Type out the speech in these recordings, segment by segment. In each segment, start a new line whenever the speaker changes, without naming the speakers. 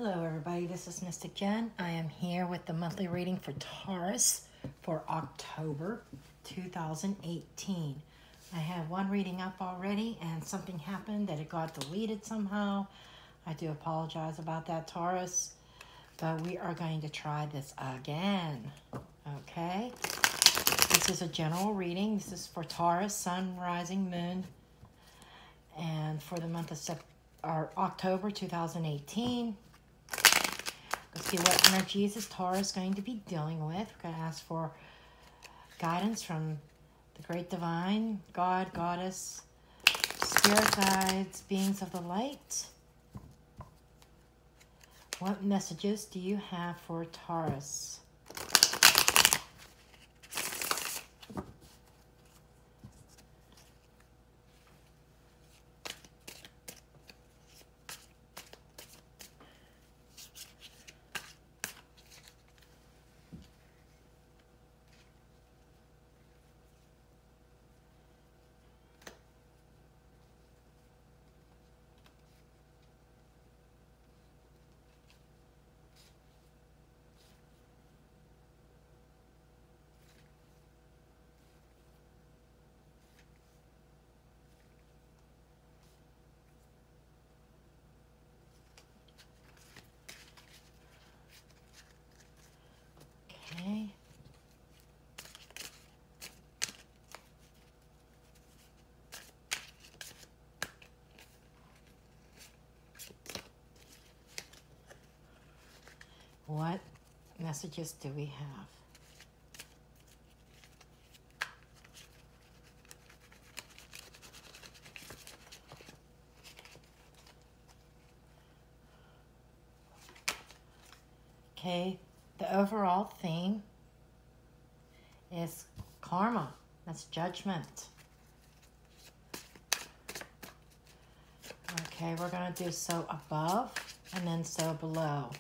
Hello everybody, this is Mystic Jen. I am here with the monthly reading for Taurus for October 2018. I have one reading up already and something happened that it got deleted somehow. I do apologize about that, Taurus, but we are going to try this again. Okay, this is a general reading. This is for Taurus, Sun, Rising, Moon, and for the month of October 2018. Let's see what energies is Taurus going to be dealing with. We're going to ask for guidance from the Great Divine, God, Goddess, Spirit Guides, Beings of the Light. What messages do you have for Taurus? Okay. What messages do we have? Okay, the overall theme is karma. That's judgment. Okay, we're going to do so above and then so below.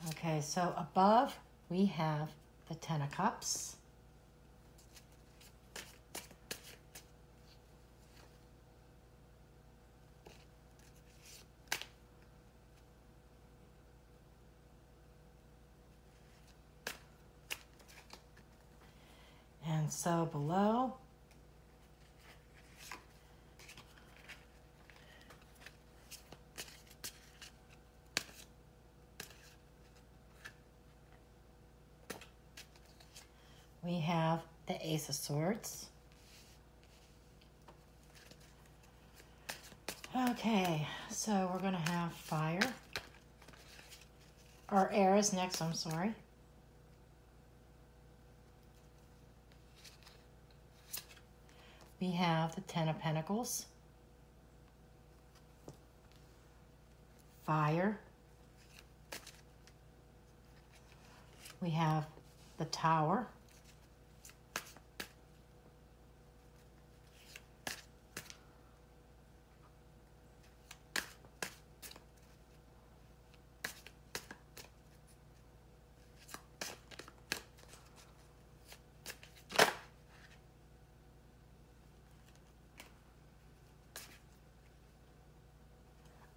Okay, so above we have the Ten of Cups. And so below we have the Ace of Swords. Okay, so we're going to have fire. Or air is next, I'm sorry. We have the Ten of Pentacles, fire. We have the Tower.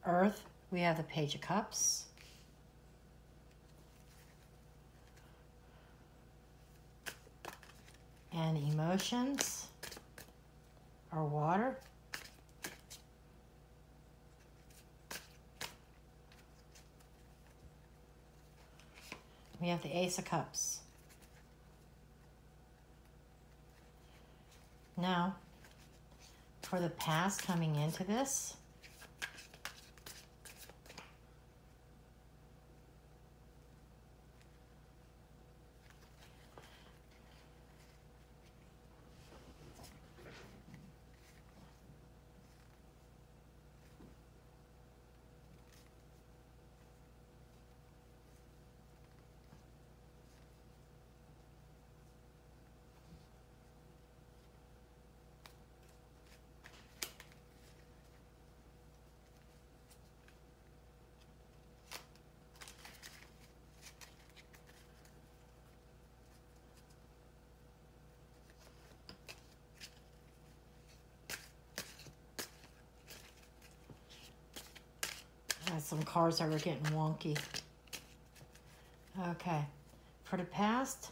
Earth, we have the Page of Cups. And emotions, or water. We have the Ace of Cups. Now, for the past coming into this, some cards that were getting wonky. Okay. For the past,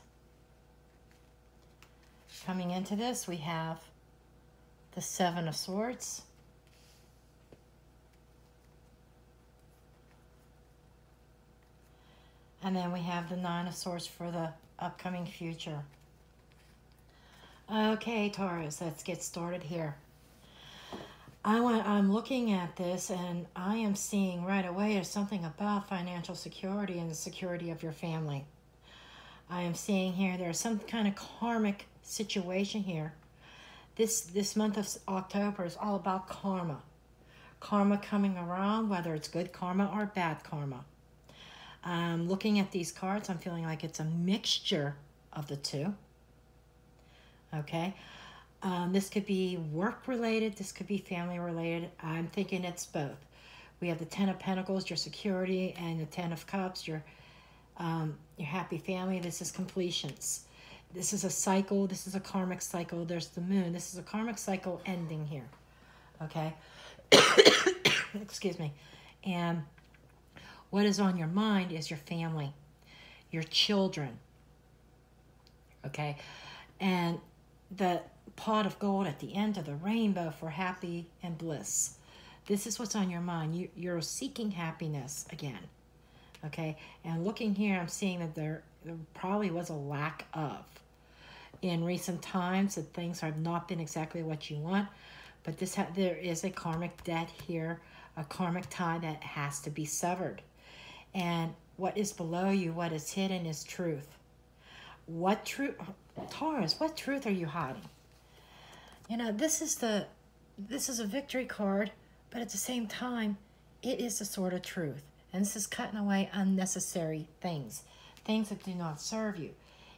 coming into this, we have the Seven of Swords. And then we have the Nine of Swords for the upcoming future. Okay, Taurus, let's get started here. I'm looking at this and I am seeing right away there's something about financial security and the security of your family. I am seeing here there's some kind of karmic situation here. This month of October is all about karma. Karma coming around, whether it's good karma or bad karma. Looking at these cards, I'm feeling like it's a mixture of the two. Okay. This could be work-related. This could be family-related. I'm thinking it's both. We have the Ten of Pentacles, your security, and the Ten of Cups, your happy family. This is completions. This is a cycle. This is a karmic cycle. There's the moon. This is a karmic cycle ending here. Okay? Excuse me. And what is on your mind is your family, your children. Okay? And the pot of gold at the end of the rainbow for happy and bliss. This is what's on your mind. You're seeking happiness again. Okay? And looking here, I'm seeing that there probably was a lack of. In recent times, that things have not been exactly what you want. But there is a karmic debt here, a karmic tie that has to be severed. And what is below you, what is hidden is truth. What truth, Taurus, what truth are you hiding? You know, this is a victory card, but at the same time, it is the sword of truth. And this is cutting away unnecessary things that do not serve you.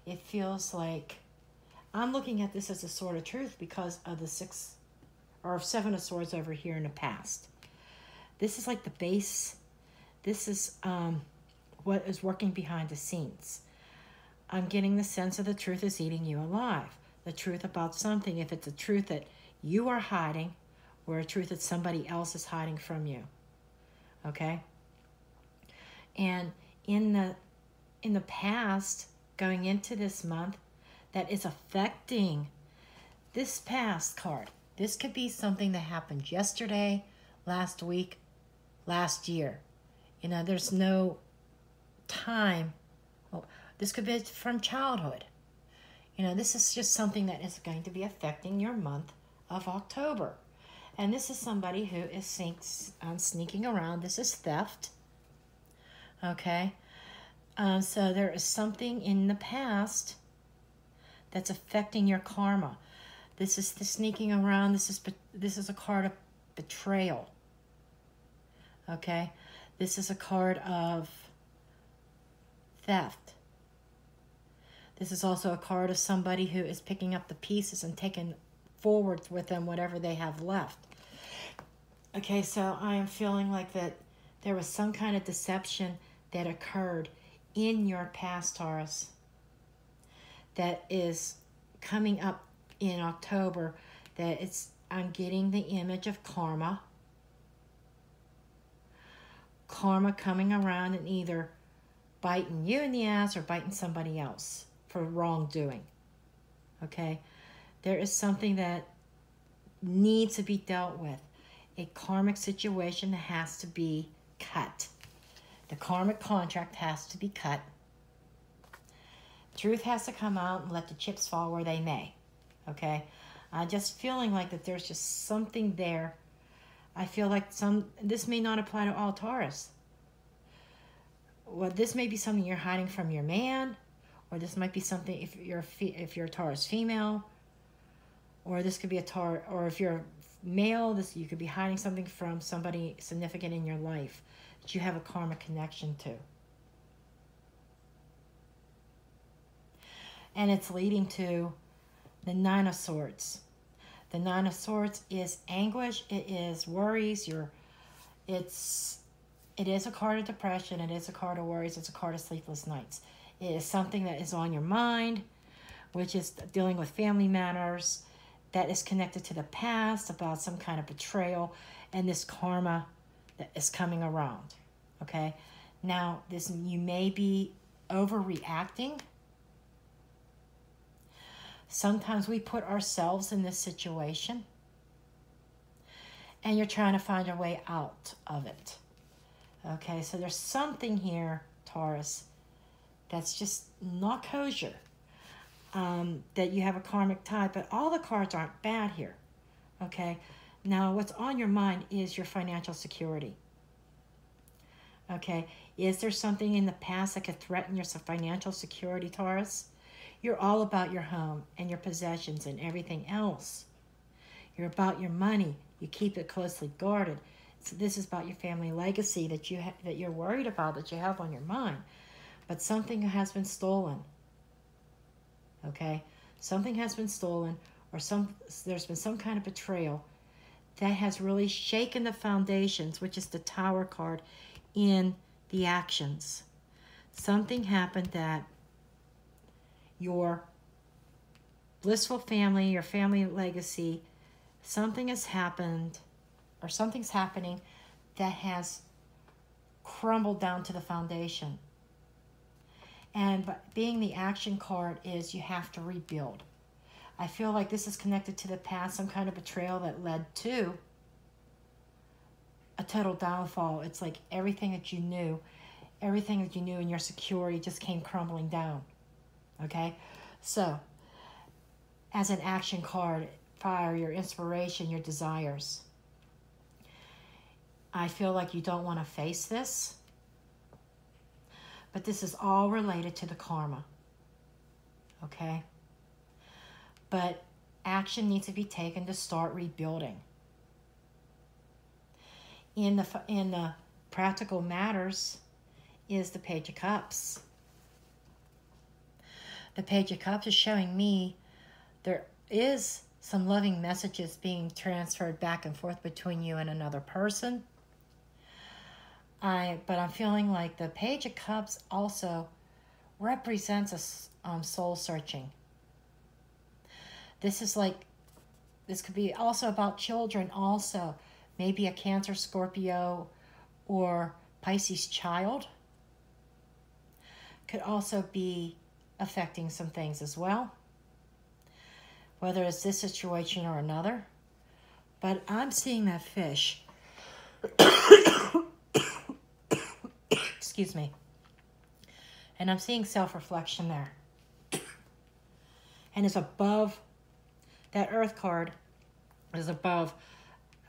It feels like, I'm looking at this as a sword of truth because of the Seven of Swords over here in the past. This is like the base. This is what is working behind the scenes. I'm getting the sense of the truth is eating you alive. The truth about something, if it's a truth that you are hiding or a truth that somebody else is hiding from you. Okay? And in the past, going into this month, that is affecting this past card. This could be something that happened yesterday, last week, last year. You know, there's no time. Oh, this could be from childhood. You know, this is just something that is going to be affecting your month of October. And this is somebody who is sneaking around. This is theft. Okay? So there is something in the past that's affecting your karma. This is the sneaking around. This is a card of betrayal. Okay? This is a card of theft. This is also a card of somebody who is picking up the pieces and taking forward with them whatever they have left. Okay, so I am feeling like that there was some kind of deception that occurred in your past, Taurus, that is coming up in October, that I'm getting the image of karma. Karma coming around and either biting you in the ass or biting somebody else for wrongdoing. Okay? There is something that needs to be dealt with. A karmic situation has to be cut. The karmic contract has to be cut. Truth has to come out and let the chips fall where they may. Okay? I'm just feeling like that there's just something there. I feel like this may not apply to all Taurus. Well, this may be something you're hiding from your man, or this might be something if you're a Taurus female, or this could be or if you're male, you could be hiding something from somebody significant in your life that you have a karmic connection to. And it's leading to the Nine of Swords. The Nine of Swords is anguish. It is worries. It is a card of depression. It is a card of worries. It's a card of sleepless nights. It is something that is on your mind, which is dealing with family matters, that is connected to the past, about some kind of betrayal, and this karma that is coming around. Okay? Now, you may be overreacting. Sometimes we put ourselves in this situation, and you're trying to find a way out of it. Okay, so there's something here, Taurus, that's just not kosher. That you have a karmic tie, but all the cards aren't bad here. Okay, now what's on your mind is your financial security. Okay, is there something in the past that could threaten your financial security, Taurus? You're all about your home and your possessions and everything else. You're about your money. You keep it closely guarded. So this is about your family legacy that you're worried about, that you have on your mind. But something has been stolen. Okay? Something has been stolen, or there's been some kind of betrayal that has really shaken the foundations, which is the Tower card, in the actions. Something happened that your blissful family, your family legacy, something has happened, or something's happening that has crumbled down to the foundation. And being the action card is you have to rebuild. I feel like this is connected to the past, some kind of betrayal that led to a total downfall. It's like everything that you knew in your security just came crumbling down. Okay? So, as an action card, fire your inspiration, your desires. I feel like you don't want to face this, but this is all related to the karma. Okay? But action needs to be taken to start rebuilding. In the practical matters is the Page of Cups. The Page of Cups is showing me there is some loving messages being transferred back and forth between you and another person. But I'm feeling like the Page of Cups also represents a soul searching. This could be also about children also. Maybe a Cancer, Scorpio, or Pisces child could also be affecting some things as well, whether it's this situation or another. But I'm seeing that fish. Excuse me. And I'm seeing self-reflection there. And it's above, that Earth card is above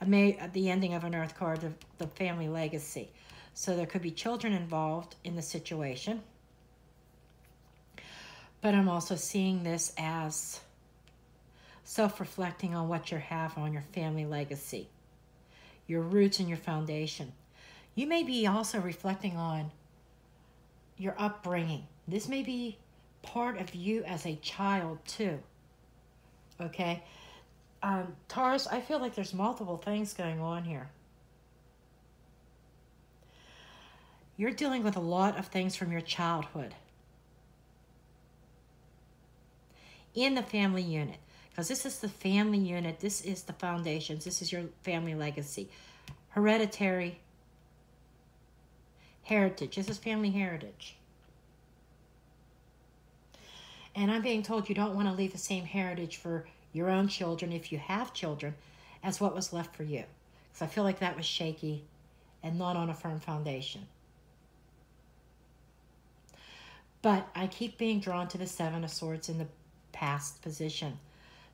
the ending of an Earth card, the family legacy. So there could be children involved in the situation. But I'm also seeing this as self-reflecting on what you have on your family legacy, your roots and your foundation. You may be also reflecting on your upbringing. This may be part of you as a child too. Okay? Taurus, I feel like there's multiple things going on here. You're dealing with a lot of things from your childhood in the family unit, because this is the family unit, this is the foundations, this is your family legacy. Hereditary heritage, this is family heritage. And I'm being told you don't want to leave the same heritage for your own children, if you have children, as what was left for you. Because I feel like that was shaky and not on a firm foundation. But I keep being drawn to the Seven of Swords in the past position.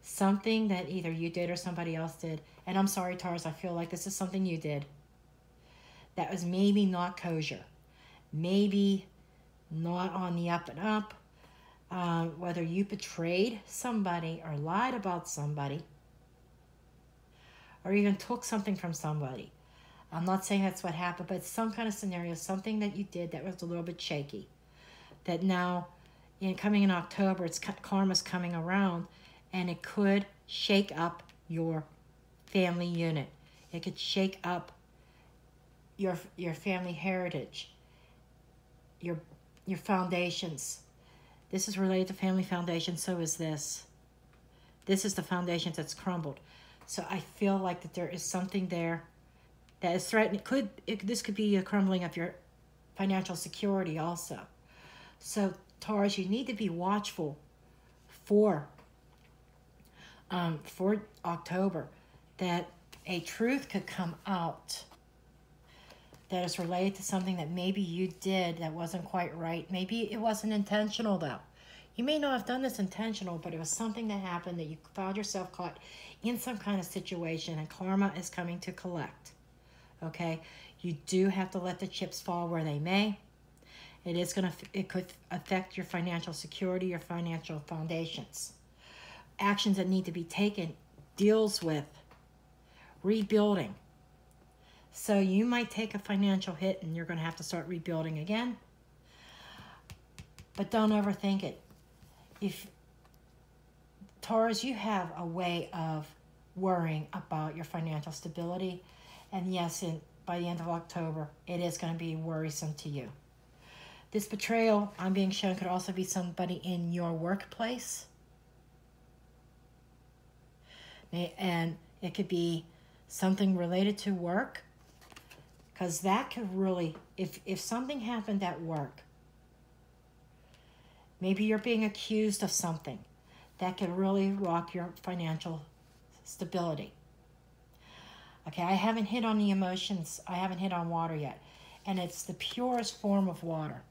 Something that either you did or somebody else did. And I'm sorry, Taurus, I feel like this is something you did that was maybe not kosher. Maybe not on the up and up. Whether you betrayed somebody or lied about somebody or even took something from somebody. I'm not saying that's what happened, but some kind of scenario, something that you did that was a little bit shaky. That now, coming in October, karma's coming around, and it could shake up your family unit. It could shake up your family heritage, your foundations. This is related to family foundation, so is this. This is the foundation that's crumbled. So I feel like that there is something there that is threatening. This could be a crumbling of your financial security also. So Taurus, you need to be watchful for October, that a truth could come out that is related to something that maybe you did that wasn't quite right. Maybe it wasn't intentional though. You may not have done this intentional, but it was something that happened that you found yourself caught in some kind of situation, and karma is coming to collect. Okay? You do have to let the chips fall where they may. It could affect your financial security, your financial foundations. Actions that need to be taken deals with rebuilding. So you might take a financial hit and you're going to have to start rebuilding again. But don't overthink it. If Taurus, you have a way of worrying about your financial stability. And yes, by the end of October, it is going to be worrisome to you. This betrayal I'm being shown could also be somebody in your workplace. And it could be something related to work. Because that could really, if something happened at work, maybe you're being accused of something, that could really rock your financial stability. Okay, I haven't hit on the emotions. I haven't hit on water yet. And it's the purest form of water.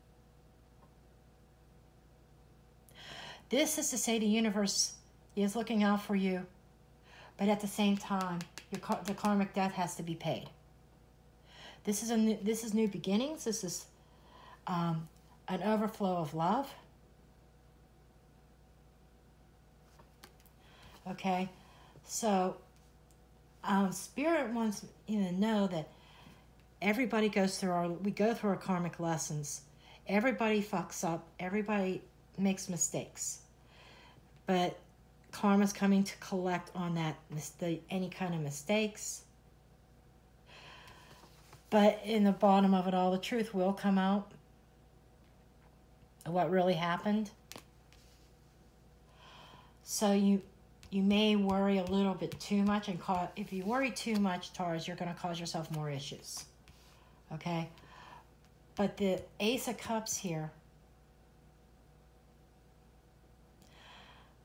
This is to say the universe is looking out for you, but at the same time, the karmic debt has to be paid. This is new beginnings. This is an overflow of love. Okay, so Spirit wants you to know that everybody goes through we go through our karmic lessons. Everybody fucks up. Everybody makes mistakes. But karma's coming to collect on that any kind of mistakes. But in the bottom of it all, the truth will come out of what really happened. So you may worry a little bit too much, and if you worry too much, Taurus, you're going to cause yourself more issues. Okay? But the Ace of Cups here,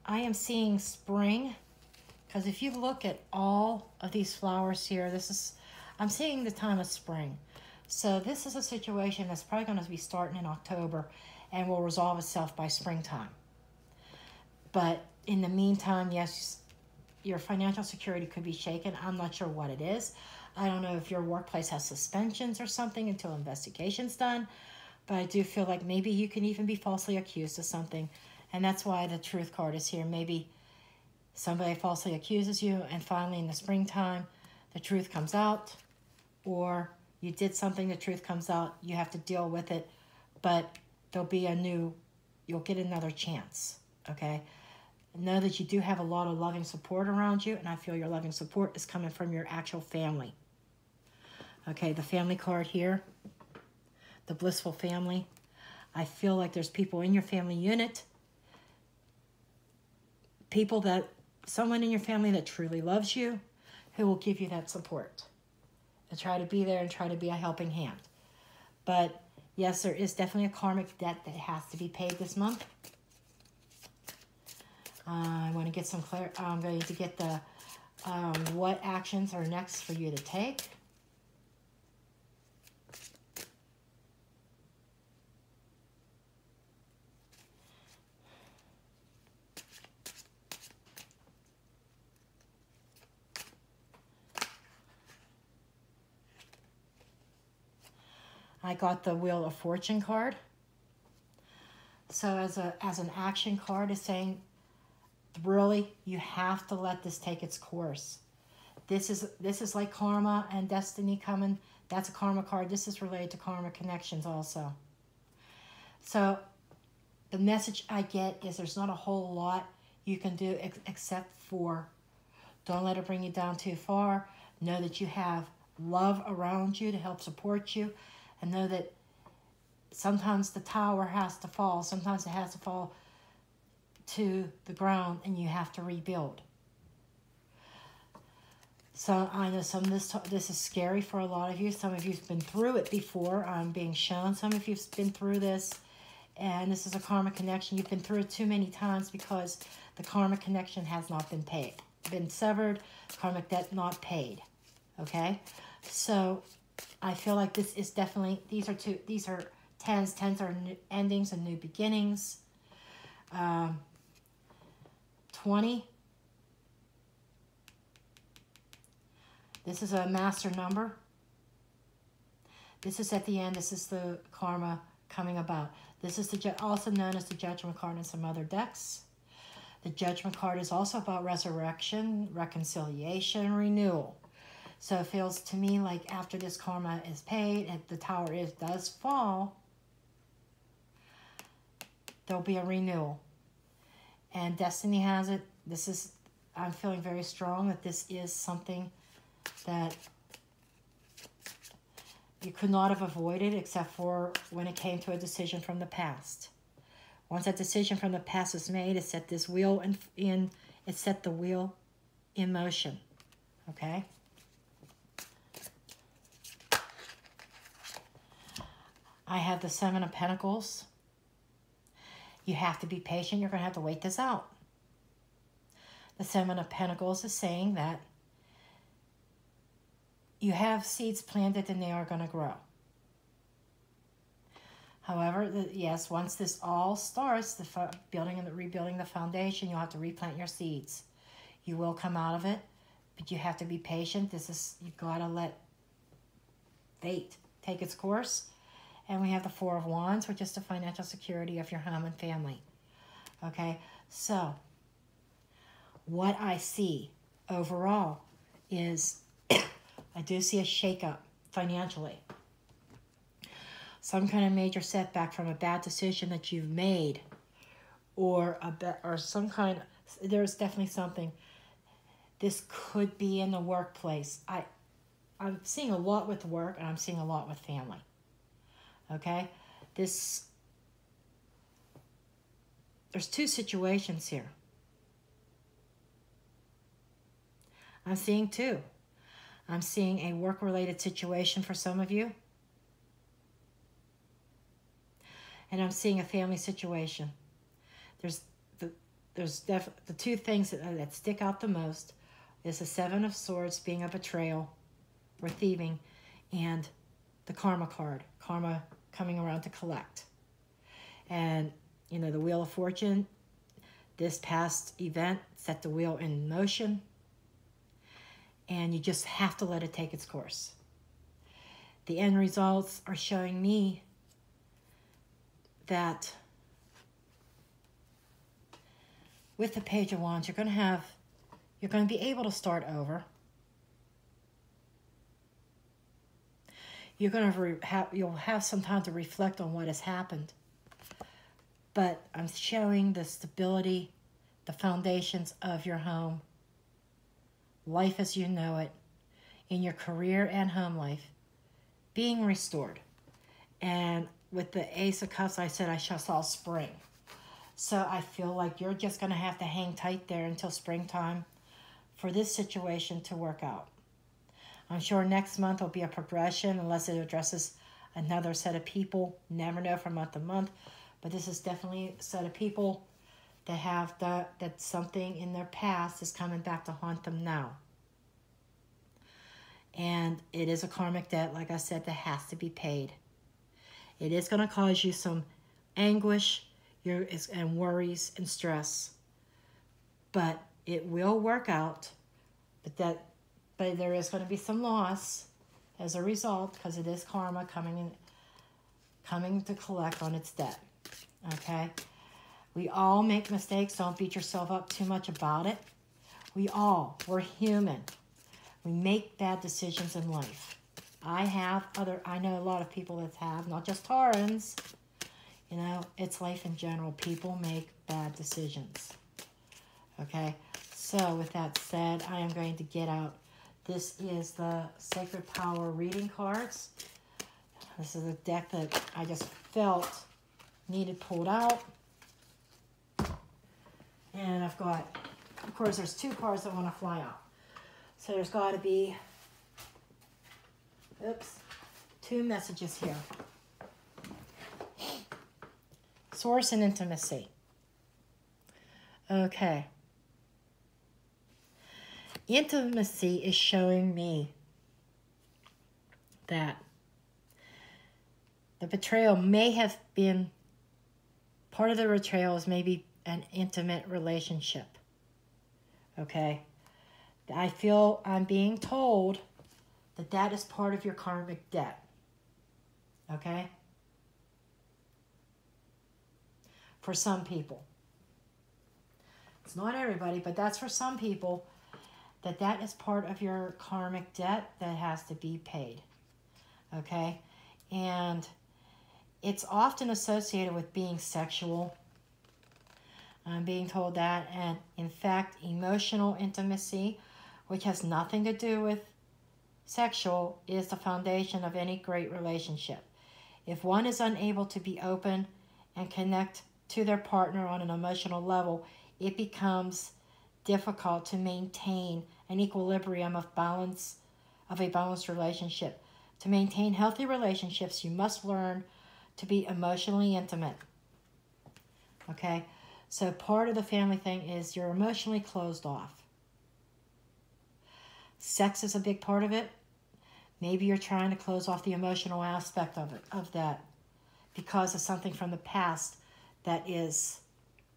I am seeing spring, because if you look at all of these flowers here, I'm seeing the time of spring. So this is a situation that's probably going to be starting in October and will resolve itself by springtime. But in the meantime, yes, your financial security could be shaken. I'm not sure what it is. I don't know if your workplace has suspensions or something until investigation's done. But I do feel like maybe you can even be falsely accused of something. And that's why the truth card is here. Maybe somebody falsely accuses you, and finally in the springtime, the truth comes out. Or you did something, the truth comes out, you have to deal with it. But there'll be you'll get another chance, okay? Know that you do have a lot of loving support around you, and I feel your loving support is coming from your actual family. Okay, the family card here, the blissful family. I feel like there's people in your family unit, someone in your family that truly loves you, who will give you that support and try to be there and try to be a helping hand. But yes, there is definitely a karmic debt that has to be paid this month. I want to get some clarity. I'm going to get the what actions are next for you to take. I got the Wheel of Fortune card. So as an action card is saying, really, you have to let this take its course. This is like karma and destiny coming. That's a karma card. This is related to karma connections also. So the message I get is there's not a whole lot you can do except for don't let it bring you down too far. Know that you have love around you to help support you. And know that sometimes the tower has to fall. Sometimes it has to fall to the ground and you have to rebuild. So I know some of this is scary for a lot of you. Some of you've been through it before. I'm being shown. Some of you've been through this, and this is a karmic connection. You've been through it too many times because the karmic connection has not been paid, been severed, karmic debt not paid. Okay, so I feel like this is definitely, these are tens. Tens are new endings and new beginnings. 20. This is a master number. This is at the end. This is the karma coming about. This is also known as the Judgment card in some other decks. The Judgment card is also about resurrection, reconciliation, renewal. So it feels to me like after this karma is paid, if the tower does fall, there'll be a renewal. And destiny has it. I'm feeling very strong that this is something that you could not have avoided except for when it came to a decision from the past. Once that decision from the past is made, it set this wheel it set the wheel in motion. Okay? I have the Seven of Pentacles. You have to be patient. You're going to have to wait this out. The Seven of Pentacles is saying that you have seeds planted and they are going to grow. However, yes, once this all starts, the building and rebuilding the foundation, you'll have to replant your seeds. You will come out of it, but you have to be patient. You've got to let fate take its course. And we have the Four of Wands, which is the financial security of your home and family. Okay, so what I see overall is I do see a shakeup financially. Some kind of major setback from a bad decision that you've made, or some kind. There's definitely something. This could be in the workplace. I'm seeing a lot with work, and I'm seeing a lot with family. Okay, there's two situations here. I'm seeing two. I'm seeing a work-related situation for some of you. And I'm seeing a family situation. There's the two things that stick out the most is the Seven of Swords being a betrayal or thieving, and the Karma card. Karma coming around to collect. And, you know, the Wheel of Fortune, this past event set the wheel in motion. And you just have to let it take its course. The end results are showing me that with the Page of Wands, you're going to be able to start over. You'll have some time to reflect on what has happened. But I'm showing the stability, the foundations of your home, life as you know it, in your career and home life, being restored. And with the Ace of Cups, I said I saw spring. So I feel like you're just going to have to hang tight there until springtime for this situation to work out. I'm sure next month will be a progression unless it addresses another set of people. Never know from month to month. But this is definitely a set of people that have that something in their past is coming back to haunt them now. And it is a karmic debt, like I said, that has to be paid. It is going to cause you some anguish and worries and stress. But it will work out. But there is going to be some loss as a result, because it is karma coming to collect on its debt. Okay? We all make mistakes. Don't beat yourself up too much about it. We're human. We make bad decisions in life. I know a lot of people that have, not just Taurans. You know, it's life in general. People make bad decisions. Okay? So, with that said, I am going to get out. This is the Sacred Power reading cards. This is a deck that I just felt needed pulled out. And I've got, of course, there's two cards that want to fly out. So there's got to be, two messages here. Source and intimacy. Okay. Intimacy is showing me that the betrayal may have been, part of the betrayal is maybe an intimate relationship. Okay? I feel I'm being told that that is part of your karmic debt. Okay? For some people. It's not everybody, but that's for some people, that is part of your karmic debt that has to be paid. Okay? And it's often associated with being sexual. I'm being told that. And in fact, emotional intimacy, which has nothing to do with sexual, is the foundation of any great relationship. If one is unable to be open and connect to their partner on an emotional level, it becomes difficult to maintain an equilibrium of a balanced relationship. To maintain healthy relationships, you must learn to be emotionally intimate. Okay? So part of the family thing is you're emotionally closed off. Sex is a big part of it. Maybe you're trying to close off the emotional aspect of that, because of something from the past that is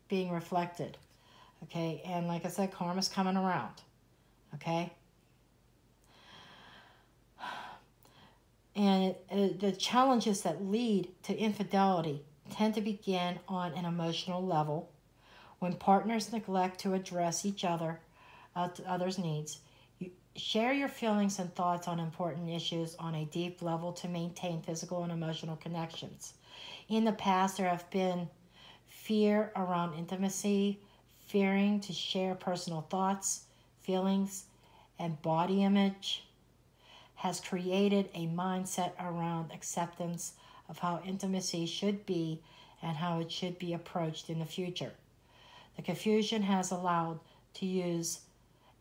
being reflected. Okay? And like I said, karma's coming around. Okay? And the challenges that lead to infidelity tend to begin on an emotional level. When partners neglect to address each other's needs, you share your feelings and thoughts on important issues on a deep level to maintain physical and emotional connections. In the past, there have been fear around intimacy, fearing to share personal thoughts, feelings, and body image has created a mindset around acceptance of how intimacy should be and how it should be approached in the future. The confusion has allowed to use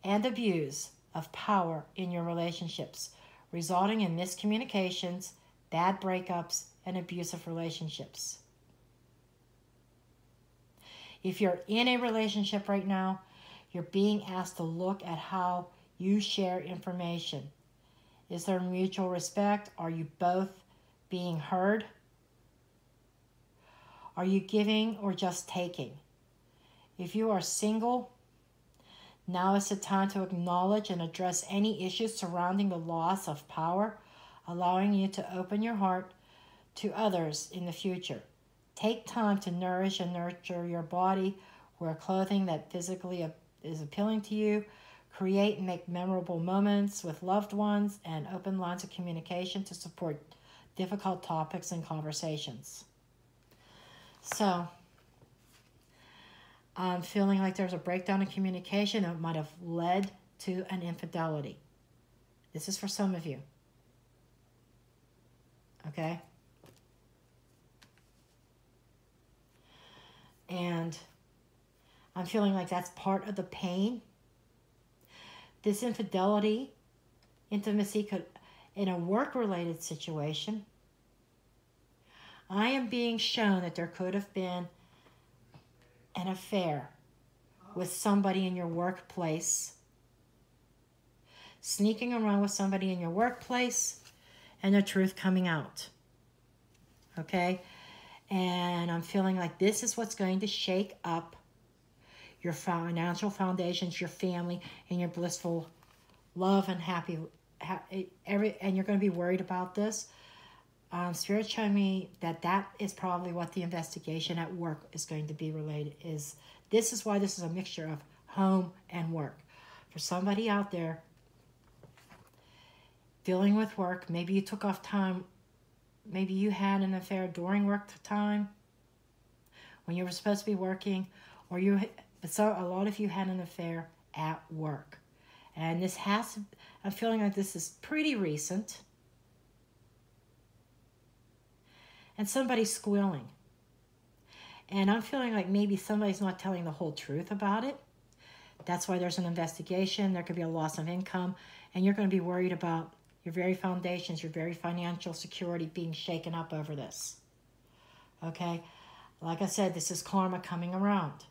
and abuse of power in your relationships, resulting in miscommunications, bad breakups, and abusive relationships. If you're in a relationship right now, you're being asked to look at how you share information. Is there mutual respect? Are you both being heard? Are you giving or just taking? If you are single, now is the time to acknowledge and address any issues surrounding the loss of power, allowing you to open your heart to others in the future. Take time to nourish and nurture your body. Wear clothing that physically is appealing to you. Create and make memorable moments with loved ones, and open lines of communication to support difficult topics and conversations. So, I'm feeling like there's a breakdown in communication that might have led to an infidelity. This is for some of you. Okay? And I'm feeling like that's part of the pain. This intimacy could, in a work-related situation, I am being shown that there could have been an affair with somebody in your workplace, sneaking around with somebody in your workplace, and the truth coming out. Okay? And I'm feeling like this is what's going to shake up your financial foundations, your family, and your blissful love and happy, and you're going to be worried about this. Spirit's showing me that is probably what the investigation at work is going to be related. This is why this is a mixture of home and work. For somebody out there dealing with work, maybe you took off time, maybe you had an affair during work time when you were supposed to be working, or a lot of you had an affair at work. And I'm feeling like this is pretty recent. And somebody's squealing. And I'm feeling like maybe somebody's not telling the whole truth about it. That's why there's an investigation. There could be a loss of income, and you're going to be worried about your very foundations, your very financial security being shaken up over this. Okay? Like I said, this is karma coming around.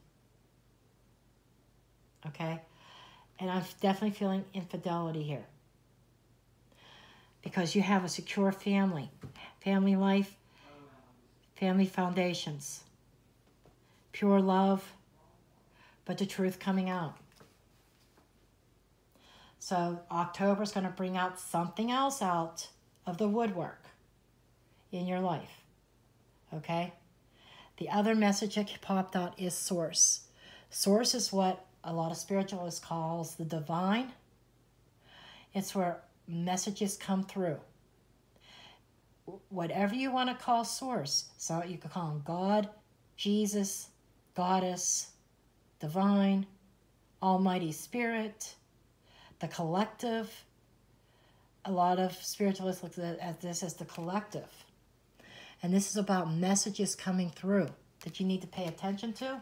Okay? And I'm definitely feeling infidelity here. Because you have a secure family life, family foundations, pure love, but the truth coming out. So October is going to bring out something else out of the woodwork in your life. Okay? The other message that popped out is source. Source is what a lot of spiritualists calls the divine. It's where messages come through. Whatever you want to call source. So you could call them God, Jesus, Goddess, divine, Almighty Spirit, the collective. A lot of spiritualists look at this as the collective. And this is about messages coming through that you need to pay attention to.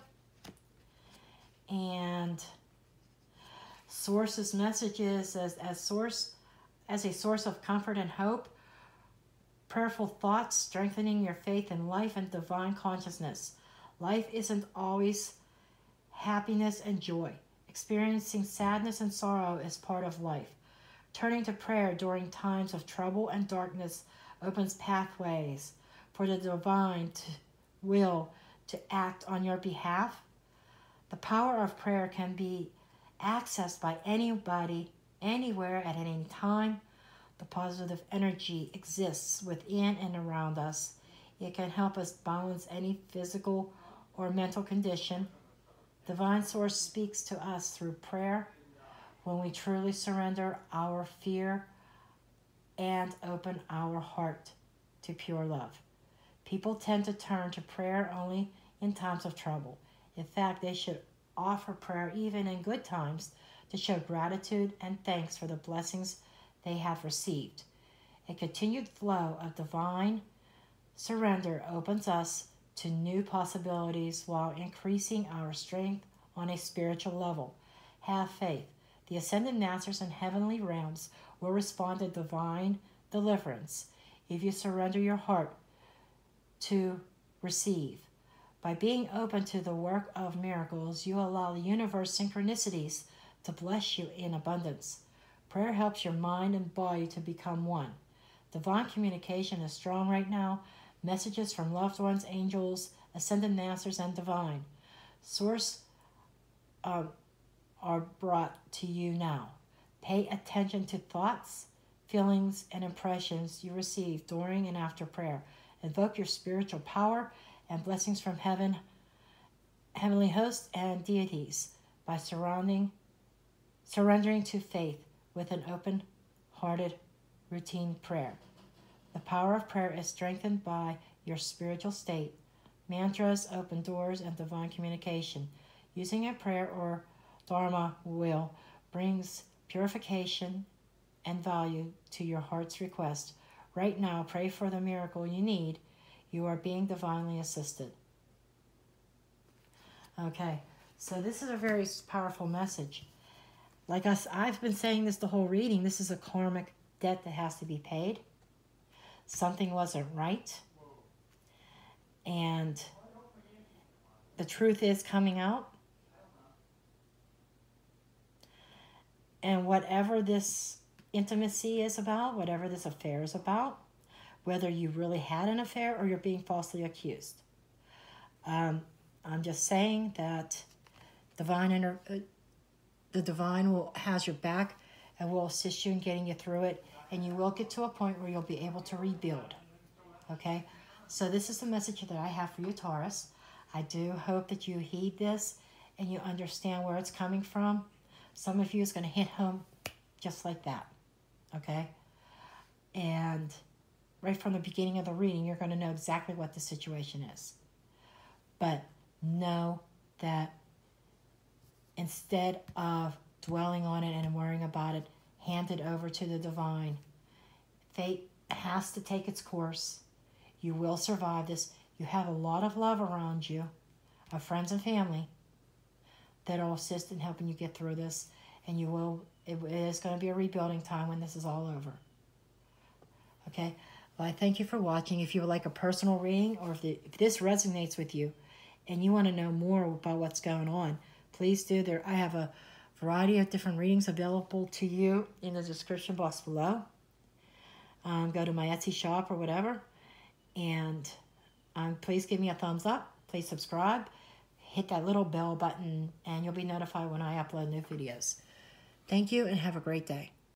And source's messages as a source of comfort and hope, prayerful thoughts, strengthening your faith in life and divine consciousness. Life isn't always happiness and joy. Experiencing sadness and sorrow is part of life. Turning to prayer during times of trouble and darkness opens pathways for the divine will to act on your behalf. The power of prayer can be accessed by anybody, anywhere, at any time. The positive energy exists within and around us. It can help us balance any physical or mental condition. Divine Source speaks to us through prayer when we truly surrender our fear and open our heart to pure love. People tend to turn to prayer only in times of trouble. In fact, they should offer prayer even in good times to show gratitude and thanks for the blessings they have received. A continued flow of divine surrender opens us to new possibilities while increasing our strength on a spiritual level. Have faith. The ascended masters in heavenly realms will respond to divine deliverance if you surrender your heart to receive. By being open to the work of miracles, you allow the universe synchronicities to bless you in abundance. Prayer helps your mind and body to become one. Divine communication is strong right now. Messages from loved ones, angels, ascended masters, and divine source are brought to you now. Pay attention to thoughts, feelings, and impressions you receive during and after prayer. Invoke your spiritual power and blessings from heaven, heavenly hosts, and deities by surrendering to faith with an open-hearted routine prayer. The power of prayer is strengthened by your spiritual state. Mantras open doors and divine communication. Using a prayer or dharma wheel brings purification and value to your heart's request. Right now, pray for the miracle you need. You are being divinely assisted. Okay, so this is a very powerful message. Like I've been saying this the whole reading, this is a karmic debt that has to be paid. Something wasn't right. And the truth is coming out. And whatever this intimacy is about, whatever this affair is about, whether you really had an affair or you're being falsely accused. I'm just saying that the divine has your back and will assist you in getting you through it, and you will get to a point where you'll be able to rebuild. Okay? So this is the message that I have for you, Taurus. I do hope that you heed this and you understand where it's coming from. Some of you is going to hit home just like that. Okay? And right from the beginning of the reading, you're going to know exactly what the situation is. But know that instead of dwelling on it and worrying about it, hand it over to the divine. Fate has to take its course. You will survive this. You have a lot of love around you, of friends and family, that'll assist in helping you get through this. And you will, it is going to be a rebuilding time when this is all over. Okay? Well, I thank you for watching. If you would like a personal reading, or if this resonates with you and you want to know more about what's going on, please do. I have a variety of different readings available to you in the description box below. Go to my Etsy shop or whatever. And please give me a thumbs up. Please subscribe. Hit that little bell button and you'll be notified when I upload new videos. Thank you and have a great day.